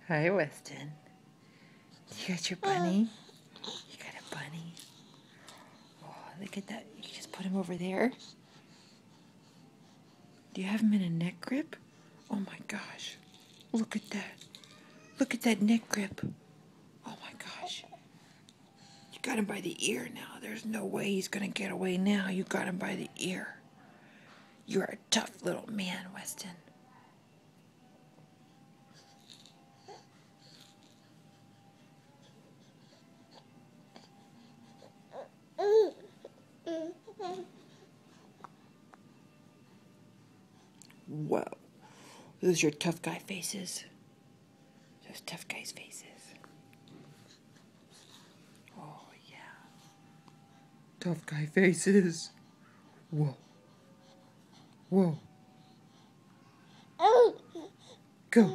Hi, Weston. You got your bunny? You got a bunny? Oh, look at that. You just put him over there? Do you have him in a neck grip? Oh my gosh. Look at that. Look at that neck grip. Oh my gosh. You got him by the ear now. There's no way he's going to get away now. You got him by the ear. You're a tough little man, Weston. Whoa. Those are your tough guy faces. Those tough guys' faces. Oh, yeah. Tough guy faces. Whoa. Whoa. Go.